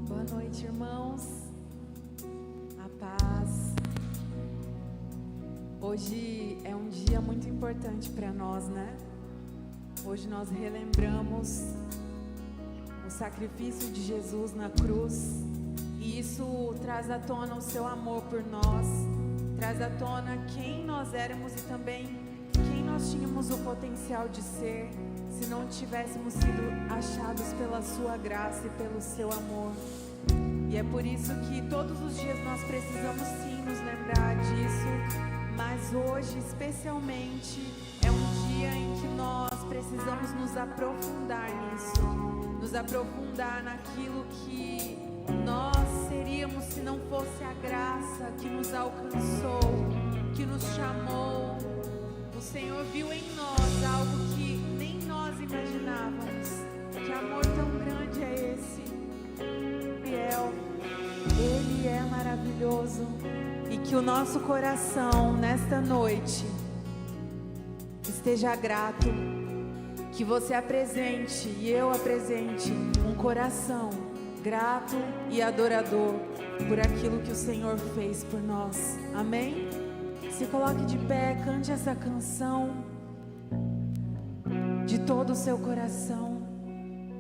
Boa noite, irmãos. A paz. Hoje é um dia muito importante para nós, né? Hoje nós relembramos o sacrifício de Jesus na cruz, e isso traz à tona o seu amor por nós, traz à tona quem nós éramos e também quem nós tínhamos o potencial de ser, se não tivéssemos sido achados pela sua graça e pelo seu amor. E é por isso que todos os dias nós precisamos sim nos lembrar disso, mas hoje especialmente é um dia em que nós precisamos nos aprofundar nisso, nos aprofundar naquilo que nós seríamos se não fosse a graça que nos alcançou, que nos chamou. O Senhor viu em nós algo que nem nós imaginávamos. Que amor tão grande é esse? Fiel, Ele é maravilhoso. E que o nosso coração nesta noite esteja grato, que você apresente e eu apresente um coração grato e adorador por aquilo que o Senhor fez por nós. Amém? Se coloque de pé, cante essa canção de todo o seu coração,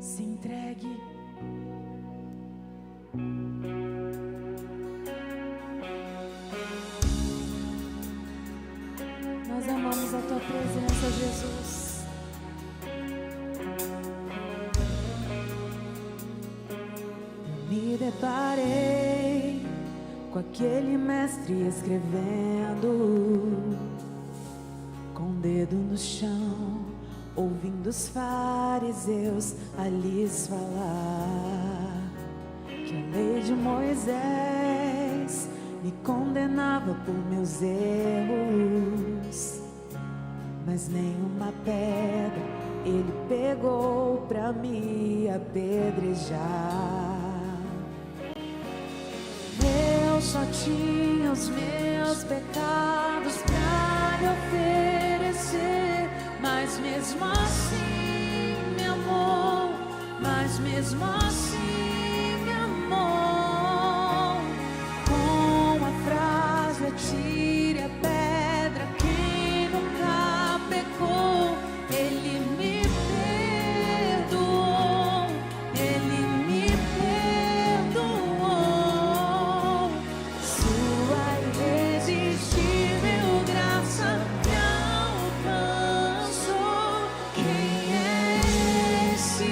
se entregue. Nós amamos a tua presença, Jesus. Me deparei com aquele mestre escrevendo, com o dedo no chão, ouvindo os fariseus a lhes falar que a lei de Moisés me condenava por meus erros, mas nenhuma pedra ele pegou pra me apedrejar. Eu só tinha os meus pecados pra lhe oferecer, mas mesmo assim me amou, mas mesmo assim me amou. Com a frase atire a pedra, quem nunca pecou, Ele me perdoou, Ele me perdoou. Sua irresistível graça me alcançou. Quem é esse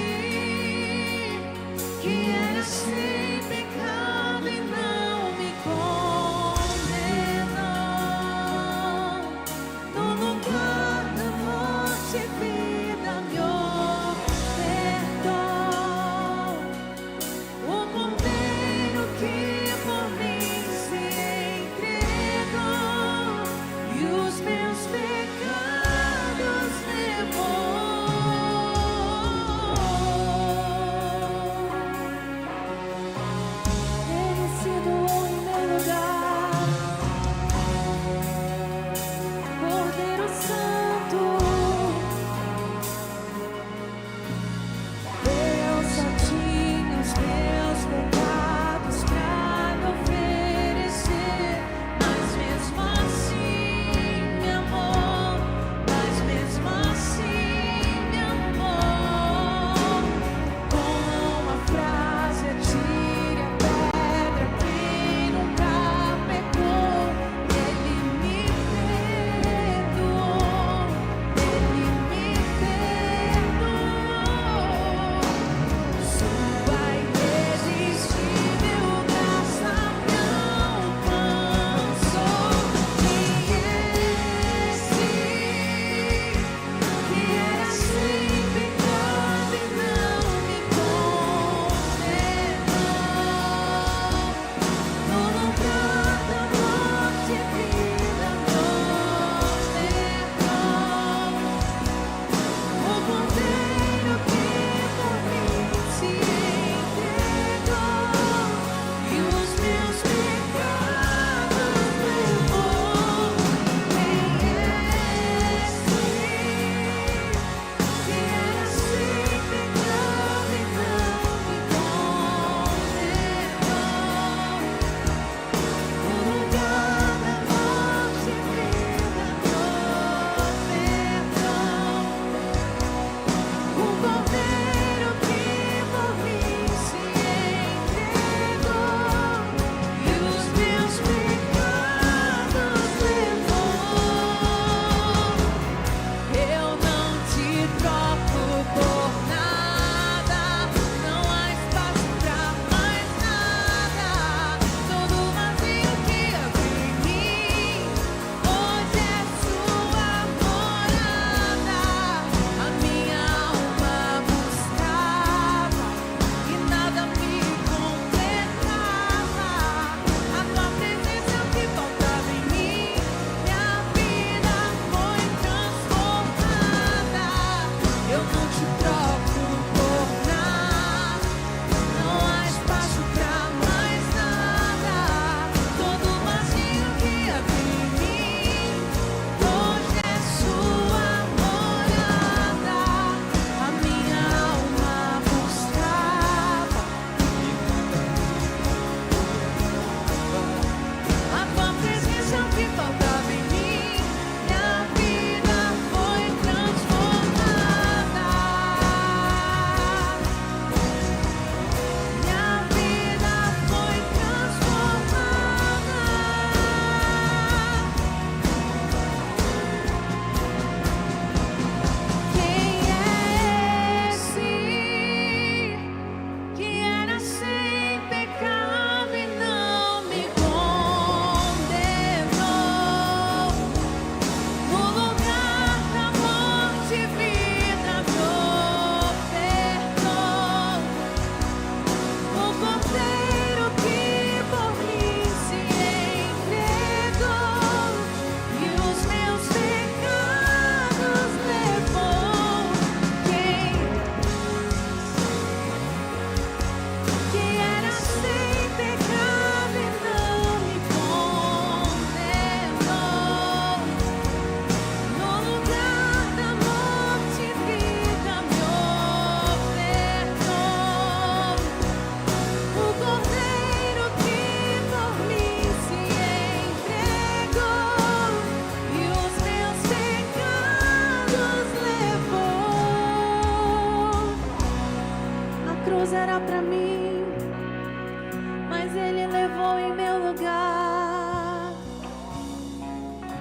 Ele levou em meu lugar.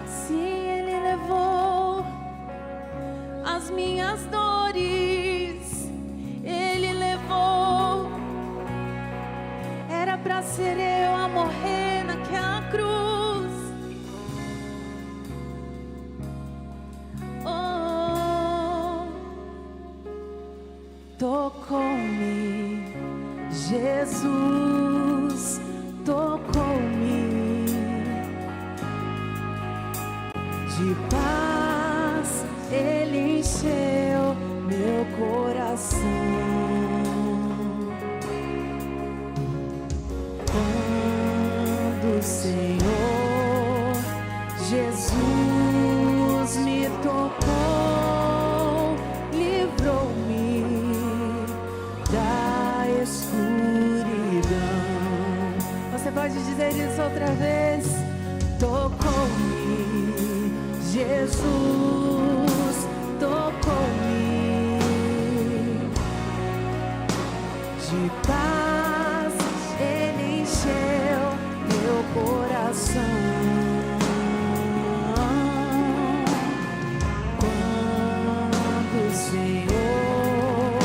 Sim, Ele levou as minhas dores. Ele levou. Era pra ser eu a morrer naquela cruz. Oh, tocou-me, Jesus, tocou-me. De paz Ele encheu meu coração. Quando o Senhor Jesus me tocou, livrou-me da escuridão. Você pode dizer isso outra vez? Tocou-me, Jesus, tocou-me. De paz Ele encheu meu coração. Quando o Senhor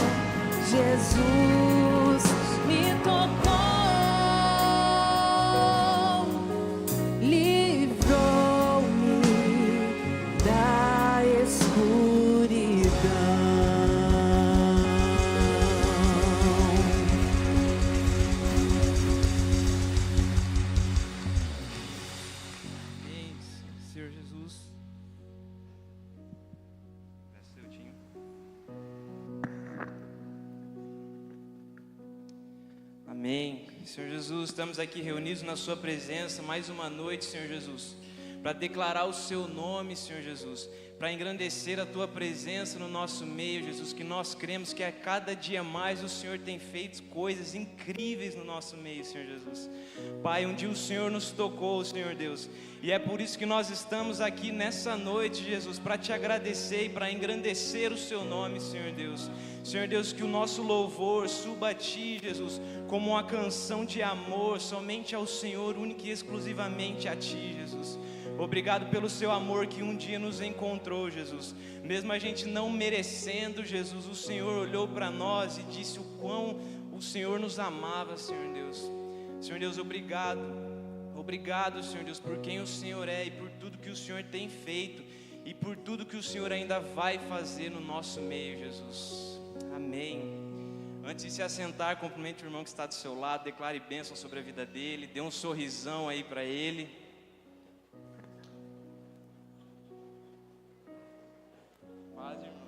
Jesus me tocou, livrou-me da escuridão. Amém, Senhor Jesus. Seu Tinho. Amém. Senhor Jesus, estamos aqui reunidos na sua presença mais uma noite, Senhor Jesus, para declarar o seu nome, Senhor Jesus, para engrandecer a tua presença no nosso meio, Jesus, que nós cremos que a cada dia mais o Senhor tem feito coisas incríveis no nosso meio, Senhor Jesus. Pai, um dia o Senhor nos tocou, Senhor Deus, e é por isso que nós estamos aqui nessa noite, Jesus, para te agradecer e para engrandecer o seu nome, Senhor Deus. Senhor Deus, que o nosso louvor suba a ti, Jesus, como uma canção de amor somente ao Senhor, única e exclusivamente a ti, Jesus. Obrigado pelo seu amor que um dia nos encontrou, Jesus. Mesmo a gente não merecendo, Jesus, o Senhor olhou para nós e disse o quão o Senhor nos amava, Senhor Deus. Senhor Deus, obrigado. Obrigado, Senhor Deus, por quem o Senhor é e por tudo que o Senhor tem feito e por tudo que o Senhor ainda vai fazer no nosso meio, Jesus. Amém. Antes de se assentar, cumprimente o irmão que está do seu lado, declare bênção sobre a vida dele, dê um sorrisão aí para ele. Paz, irmão.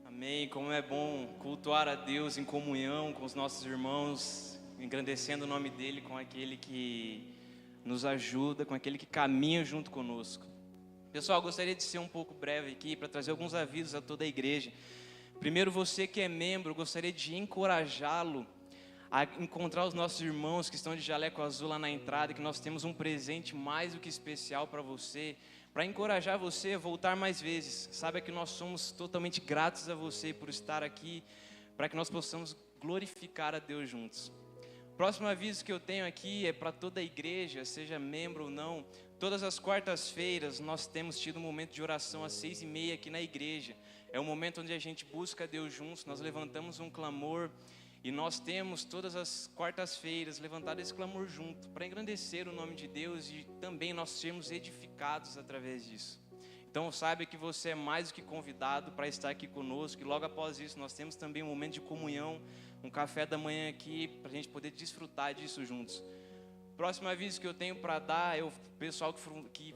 Amém. Como é bom cultuar a Deus em comunhão com os nossos irmãos, engrandecendo o nome dEle com aquele que nos ajuda, com aquele que caminha junto conosco. Pessoal, gostaria de ser um pouco breve aqui para trazer alguns avisos a toda a igreja. Primeiro, você que é membro, gostaria de encorajá-lo a encontrar os nossos irmãos que estão de jaleco azul lá na entrada, que nós temos um presente mais do que especial para você, para encorajar você a voltar mais vezes. Saiba que nós somos totalmente gratos a você por estar aqui, para que nós possamos glorificar a Deus juntos. Próximo aviso que eu tenho aqui é para toda a igreja, seja membro ou não. Todas as quartas-feiras nós temos tido um momento de oração às 6h30 aqui na igreja. É um momento onde a gente busca a Deus juntos, nós levantamos um clamor e nós temos todas as quartas-feiras levantado esse clamor junto, para engrandecer o nome de Deus e também nós sermos edificados através disso. Então saiba que você é mais do que convidado para estar aqui conosco, e logo após isso nós temos também um momento de comunhão, um café da manhã aqui, para a gente poder desfrutar disso juntos. Próximo aviso que eu tenho para dar é o pessoal que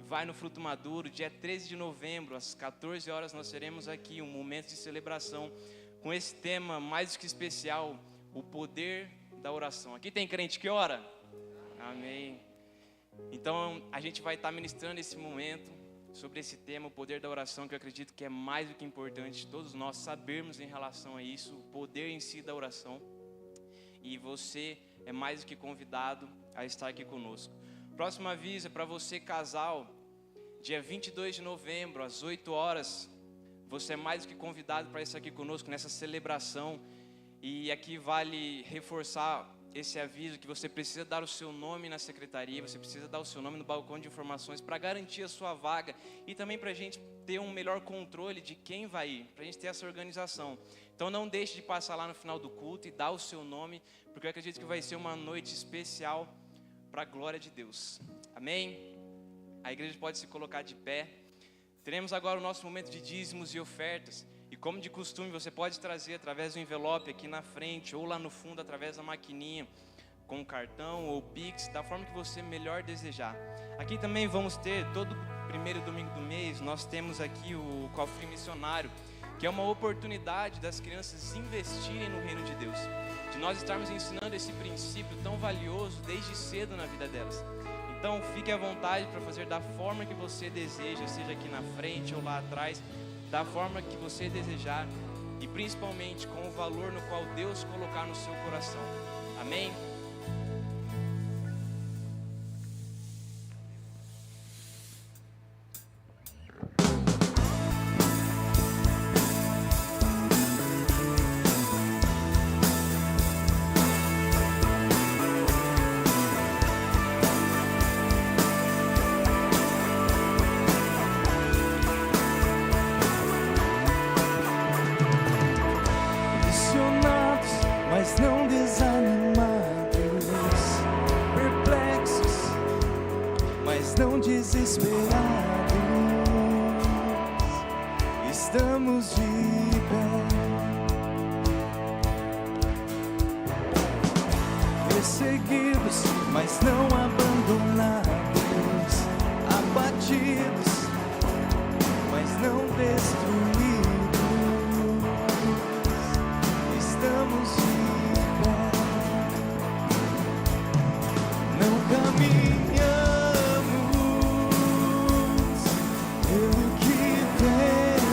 vai no Fruto Maduro, dia 13 de novembro, às 14 horas nós teremos aqui um momento de celebração com esse tema mais do que especial, o poder da oração. Aqui tem crente que ora? Amém. Então a gente vai estar ministrando esse momento sobre esse tema, o poder da oração, que eu acredito que é mais do que importante todos nós sabermos em relação a isso, o poder em si da oração. e você é mais do que convidado a estar aqui conosco. Próximo aviso é para você, casal, dia 22 de novembro, às 8 horas, você é mais do que convidado para estar aqui conosco nessa celebração. E aqui vale reforçar esse aviso que você precisa dar o seu nome na secretaria, você precisa dar o seu nome no balcão de informações para garantir a sua vaga e também para a gente ter um melhor controle de quem vai ir, para a gente ter essa organização. Então não deixe de passar lá no final do culto e dar o seu nome, porque eu acredito que vai ser uma noite especial para a glória de Deus. Amém? A igreja pode se colocar de pé. Teremos agora o nosso momento de dízimos e ofertas. E como de costume, você pode trazer através do envelope aqui na frente ou lá no fundo através da maquininha com cartão ou Pix, da forma que você melhor desejar. Aqui também vamos ter, todo primeiro domingo do mês, nós temos aqui o cofre missionário, que é uma oportunidade das crianças investirem no reino de Deus, de nós estarmos ensinando esse princípio tão valioso desde cedo na vida delas. Então fique à vontade para fazer da forma que você deseja, seja aqui na frente ou lá atrás, da forma que você desejar e principalmente com o valor no qual Deus colocar no seu coração. Amém? Mas não desanimados, perplexos, mas não desesperados, estamos de pé, perseguidos, mas não abandonados, abatidos, mas não destruídos, estamos de caminhamos pelo que vemos,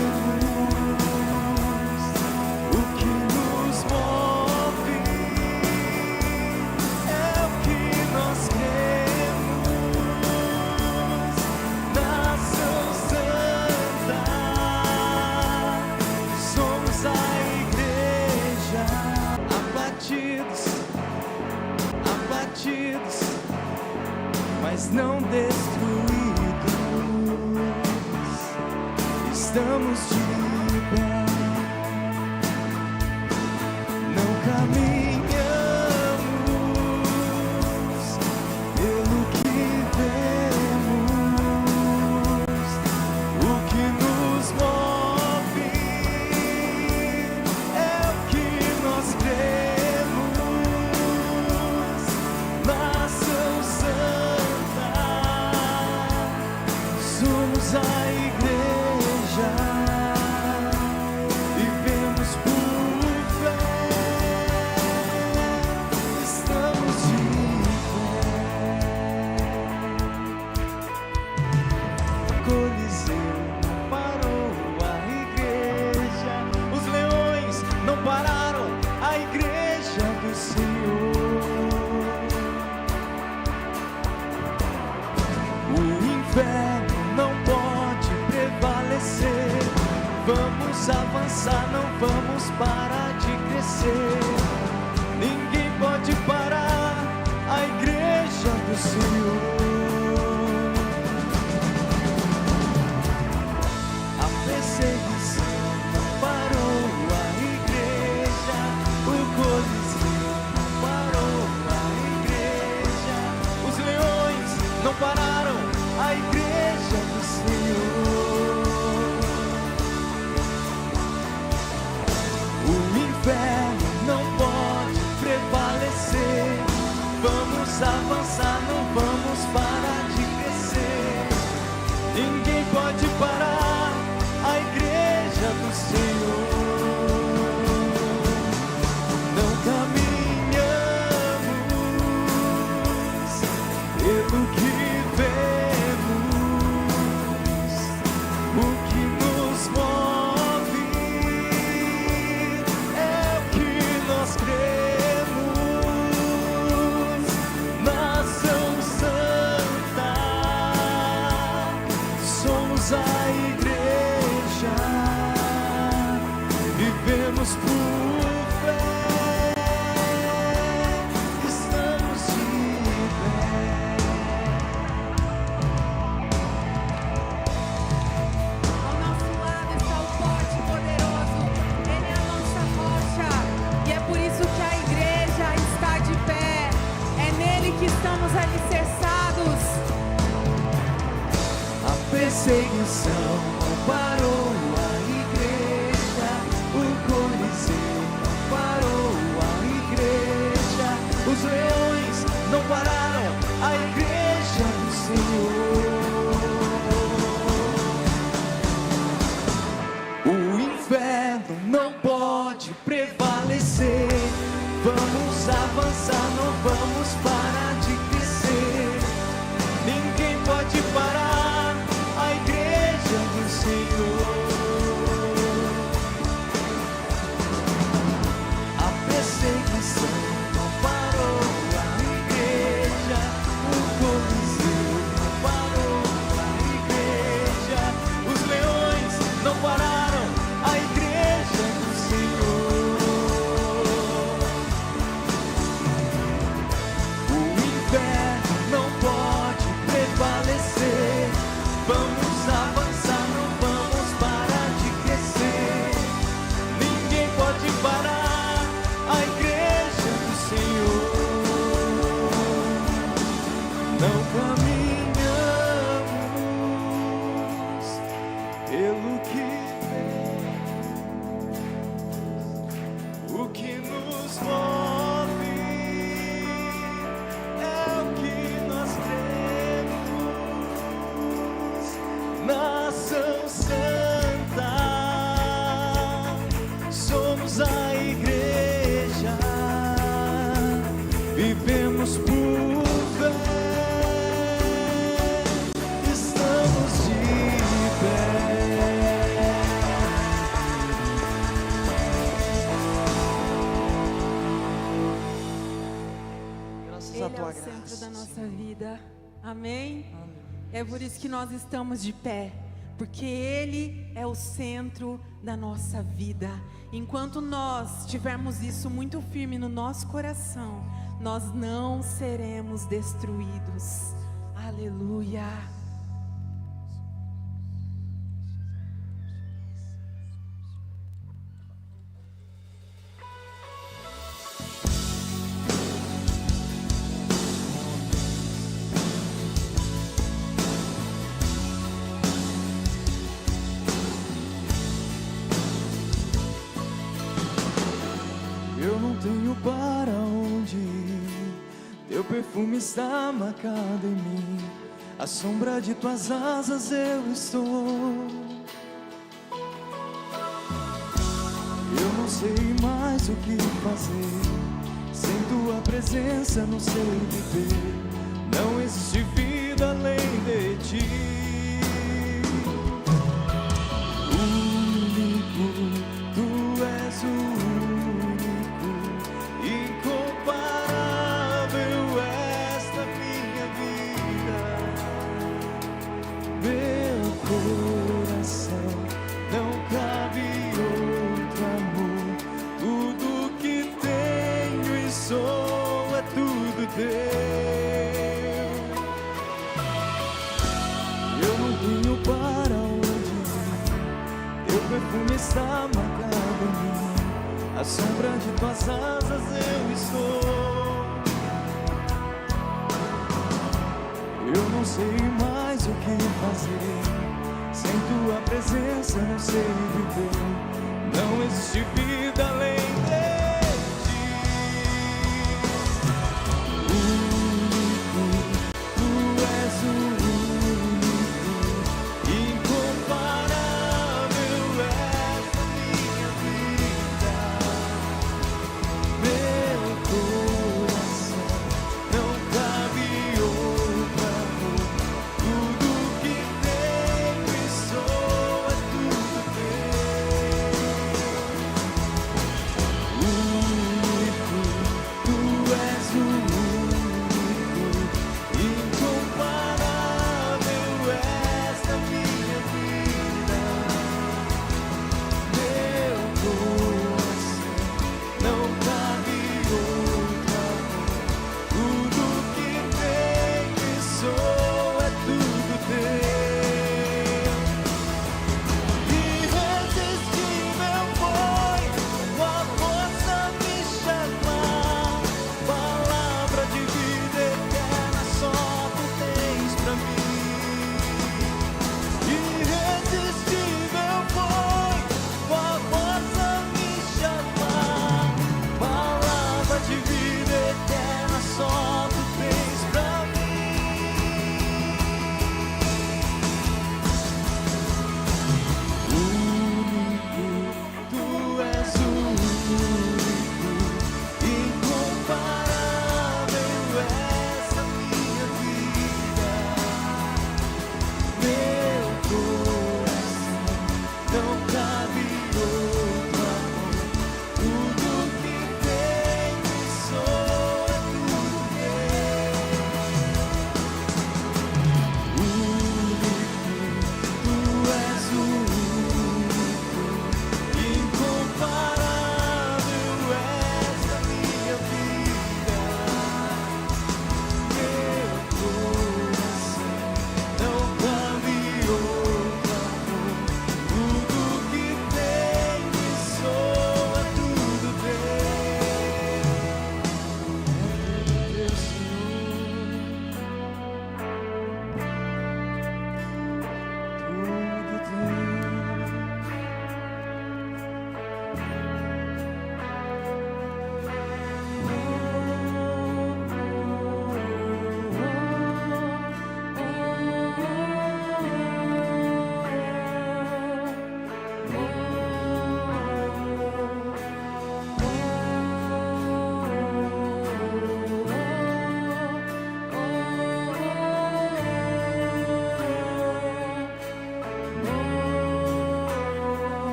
o que nos move é o que nós cremos, nação santa, somos a igreja, abatidos, mas não destruídos, estamos de pé, não caminhamos pelo que vemos, o que nos move é o que nós cremos, nação santa, somos a igreja, vivemos por fé, estamos de pé. Coliseu não parou a igreja, os leões não pararam a igreja do Senhor. O inferno não pode prevalecer. Vamos avançar, não vamos parar de crescer. Ninguém pode parar a igreja do Senhor. A perseguição não parou a igreja, o Coliseu não parou a igreja, os leões não pararam a igreja do Senhor. O inferno não pode prevalecer. Vamos avançar, não vamos parar de crescer. Ninguém pode parar a igreja do Senhor. Não caminhamos pelo que vemos, o que nos move é o que nós cremos, perseguição não parou a igreja, o Coliseu não parou a igreja, os leões não pararam a igreja do Senhor. O inferno não pode prevalecer. Vamos avançar, não vamos parar de crescer. Ninguém pode parar a igreja do Senhor. A perseguição não parou a igreja, o Coliseu não parou a igreja, os leões não pararam a igreja do Senhor. O inferno não pode prevalecer. Vamos avançar, não vamos parar de crescer. Ninguém pode parar a igreja do Senhor. Não caminhamos pelo que vemos. O que nos move é o que nós cremos. Nação Santa, somos a igreja, vivemos por fé, estamos de pé. Graças Ele é o centro da nossa vida. Amém? É por isso que nós estamos de pé, porque Ele é o centro da nossa vida. Enquanto nós tivermos isso muito firme no nosso coração, nós não seremos destruídos. Aleluia. Eu não tenho para onde ir, teu perfume está marcado em mim, à sombra de tuas asas eu estou. Eu não sei mais o que fazer, sem tua presença não sei viver, não existe vida além de ti. Único, tu és o único, incomparável esta minha vida. Meu coração não cabe outro amor, tudo que tenho e sou é tudo teu. Eu não tenho para onde ir, teu perfume está marcado em mim, à sombra de tuas asas eu estou. Eu não sei mais o que fazer, sem tua presença não sei viver, não existe vida além de ti. Único, tu és o único, incomparável esta minha vida. Meu coração não cabe outro amor, tudo que tenho e sou é tudo teu.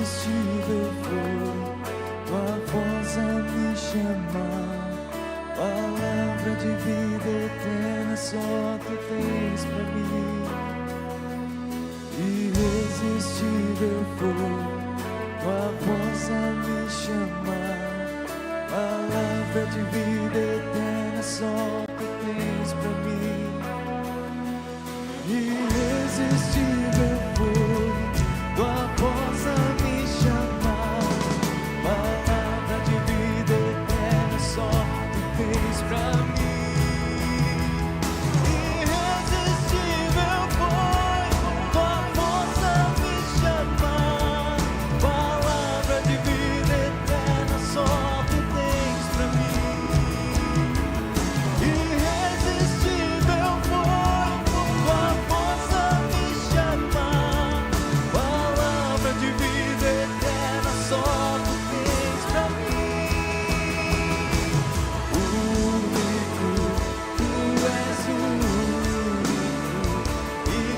irresistível foi tua voz a me chamar. Palavra de vida eterna só tu tens pra mim. Irresistível foi tua voz a me chamar. Palavra de vida eterna só tu tens pra mim. Irresistível foi tua voz a me chamar. Palavra de vida eterna só tu tens pra mim. Irresistível foi tua voz a me chamar. Palavra de vida eterna só tu tens pra mim. Irresistível foi tua voz a me chamar. Palavra de vida eterna só tu tens pra mim. Único, tu és o único,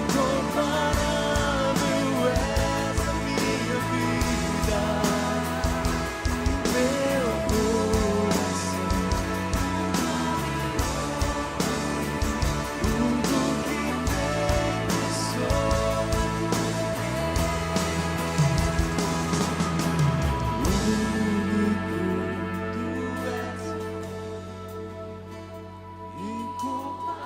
incomparável és a minha vida, meu coração. Tudo que tenho e sou único, tu és incomparável,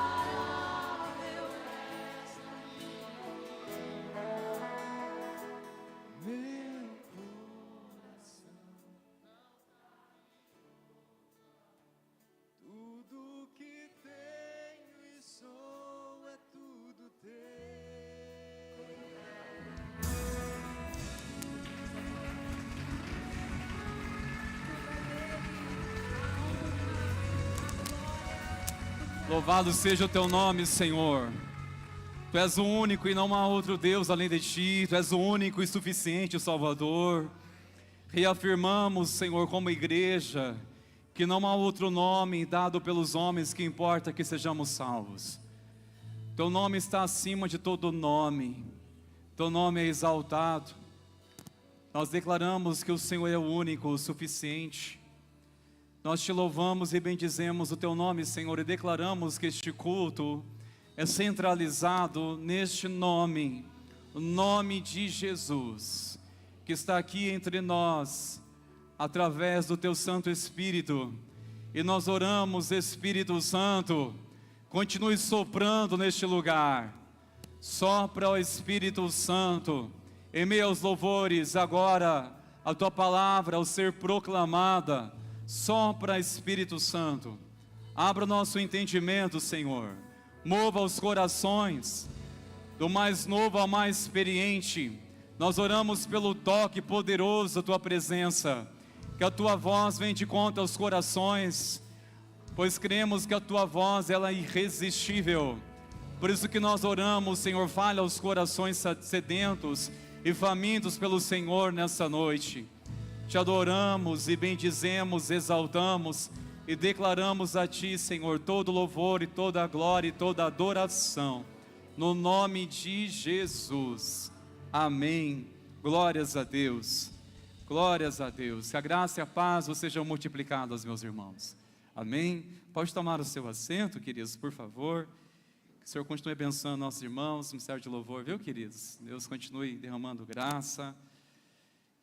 meu coração. Tudo que tenho e sou é tudo teu. Louvado seja o teu nome, Senhor. Tu és o único e não há outro Deus além de ti. Tu és o único e suficiente Salvador. Reafirmamos, Senhor, como igreja, que não há outro nome dado pelos homens que importa que sejamos salvos. Teu nome está acima de todo nome. Teu nome é exaltado. Nós declaramos que o Senhor é o único, o suficiente. Nós te louvamos e bendizemos o teu nome, Senhor, e declaramos que este culto é centralizado neste nome, o nome de Jesus, que está aqui entre nós, através do teu Santo Espírito. E nós oramos, Espírito Santo, continue soprando neste lugar. Sopra o Espírito Santo, em meio aos louvores, agora a tua palavra ao ser proclamada. Sopra, Espírito Santo, abra o nosso entendimento, Senhor, mova os corações, do mais novo ao mais experiente. Nós oramos pelo toque poderoso da tua presença, que a tua voz venha de conta aos corações, pois cremos que a tua voz ela é irresistível. Por isso que nós oramos, Senhor, fale aos corações sedentos e famintos pelo Senhor nessa noite. Te adoramos e bendizemos, exaltamos e declaramos a Ti, Senhor, todo louvor e toda a glória e toda a adoração, no nome de Jesus. Amém. Glórias a Deus. Glórias a Deus. Que a graça e a paz sejam multiplicadas, meus irmãos. Amém. Pode tomar o seu assento, queridos, por favor. Que o Senhor continue abençoando nossos irmãos, ministério de louvor, viu, queridos? Deus continue derramando graça.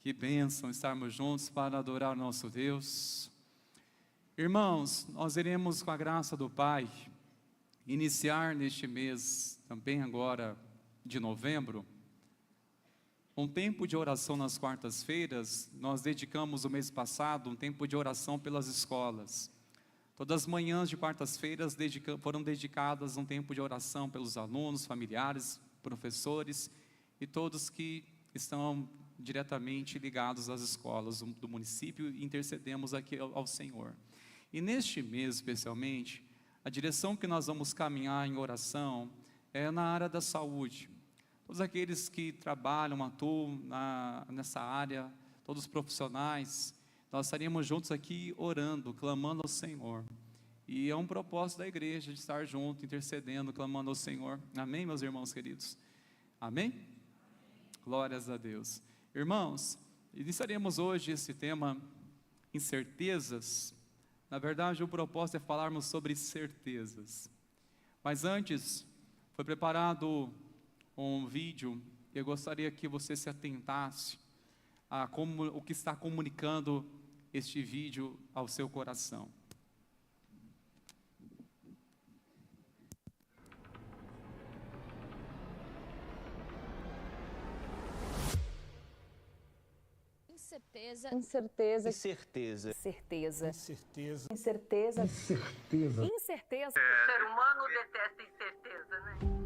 Que bênção estarmos juntos para adorar o nosso Deus. Irmãos, nós iremos, com a graça do Pai, iniciar neste mês, também agora de novembro, um tempo de oração nas quartas-feiras. Nós dedicamos o mês passado um tempo de oração pelas escolas. Todas as manhãs de quartas-feiras foram dedicadas a um tempo de oração pelos alunos, familiares, professores e todos que estão diretamente ligados às escolas do município, e intercedemos aqui ao Senhor. E neste mês especialmente, a direção que nós vamos caminhar em oração é na área da saúde. Todos aqueles que trabalham, atuam nessa área, todos os profissionais, nós estaríamos juntos aqui orando, clamando ao Senhor. E é um propósito da igreja de estar junto, intercedendo, clamando ao Senhor. Amém, meus irmãos queridos? Amém? Glórias a Deus. Irmãos, Iniciaremos hoje esse tema, incertezas. Na verdade, o propósito é falarmos sobre certezas. Mas antes, foi preparado um vídeo, e eu gostaria que você se atentasse a como, o que está comunicando este vídeo ao seu coração. Incerteza. Incerteza. Incerteza. Certeza. Incerteza. Incerteza. Incerteza. Incerteza. O ser humano detesta incerteza, né?